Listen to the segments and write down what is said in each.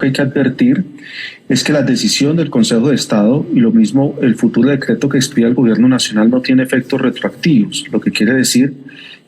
que hay que advertir es que la decisión del Consejo de Estado y lo mismo el futuro decreto que expida el Gobierno Nacional no tiene efectos retroactivos, lo que quiere decir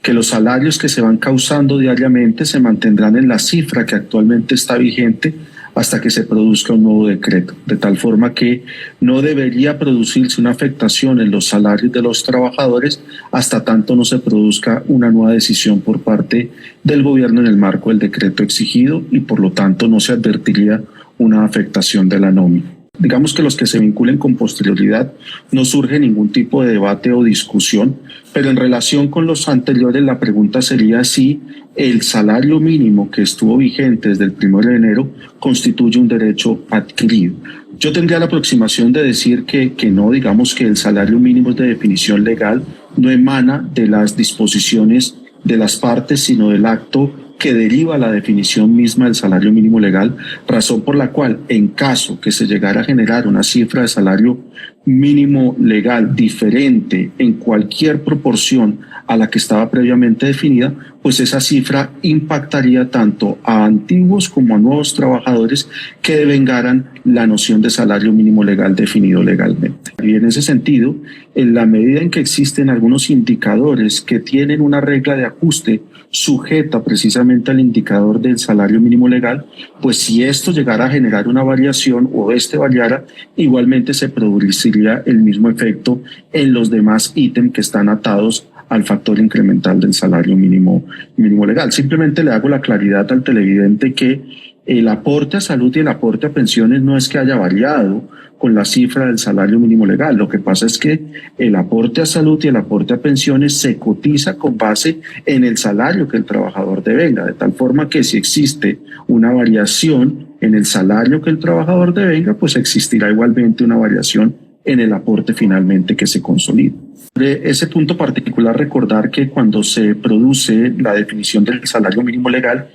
que los salarios que se van causando diariamente se mantendrán en la cifra que actualmente está vigente hasta que se produzca un nuevo decreto, de tal forma que no debería producirse una afectación en los salarios de los trabajadores hasta tanto no se produzca una nueva decisión por parte del gobierno en el marco del decreto exigido y por lo tanto no se advertiría una afectación de la nómina. Digamos que los que se vinculen con posterioridad no surge ningún tipo de debate o discusión, pero en relación con los anteriores la pregunta sería si el salario mínimo que estuvo vigente desde el 1 de enero constituye un derecho adquirido. Yo tendría la aproximación de decir que no, digamos que el salario mínimo es de definición legal, no emana de las disposiciones de las partes, sino del acto que deriva la definición misma del salario mínimo legal, razón por la cual, en caso que se llegara a generar una cifra de salario mínimo legal diferente en cualquier proporción a la que estaba previamente definida, pues esa cifra impactaría tanto a antiguos como a nuevos trabajadores que devengaran la noción de salario mínimo legal definido legalmente. Y en ese sentido, en la medida en que existen algunos indicadores que tienen una regla de ajuste sujeta precisamente al indicador del salario mínimo legal, pues si esto llegara a generar una variación o este variara, igualmente se produciría el mismo efecto en los demás ítems que están atados al factor incremental del salario mínimo legal. Simplemente le hago la claridad al televidente que el aporte a salud y el aporte a pensiones no es que haya variado con la cifra del salario mínimo legal. Lo que pasa es que el aporte a salud y el aporte a pensiones se cotiza con base en el salario que el trabajador devenga, de tal forma que si existe una variación en el salario que el trabajador devenga, pues existirá igualmente una variación en el aporte finalmente que se consolida. De ese punto particular, recordar que cuando se produce la definición del salario mínimo legal,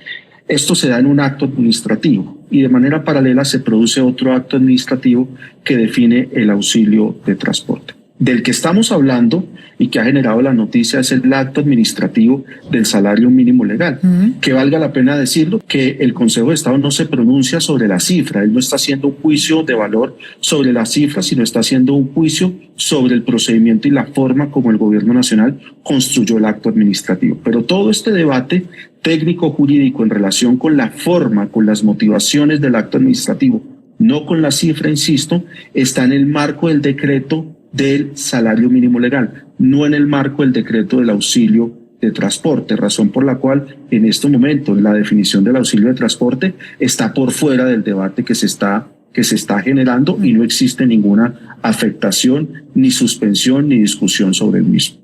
esto se da en un acto administrativo y de manera paralela se produce otro acto administrativo que define el auxilio de transporte. Del que estamos hablando y que ha generado la noticia es el acto administrativo del salario mínimo legal. Que valga la pena decirlo, que el Consejo de Estado no se pronuncia sobre la cifra, él no está haciendo un juicio de valor sobre la cifra, sino está haciendo un juicio sobre el procedimiento y la forma como el Gobierno Nacional construyó el acto administrativo. Pero todo este debate técnico-jurídico en relación con la forma, con las motivaciones del acto administrativo, no con la cifra, insisto, está en el marco del decreto del salario mínimo legal, no en el marco del decreto del auxilio de transporte, razón por la cual en este momento la definición del auxilio de transporte está por fuera del debate que se está generando y no existe ninguna afectación, ni suspensión, ni discusión sobre el mismo.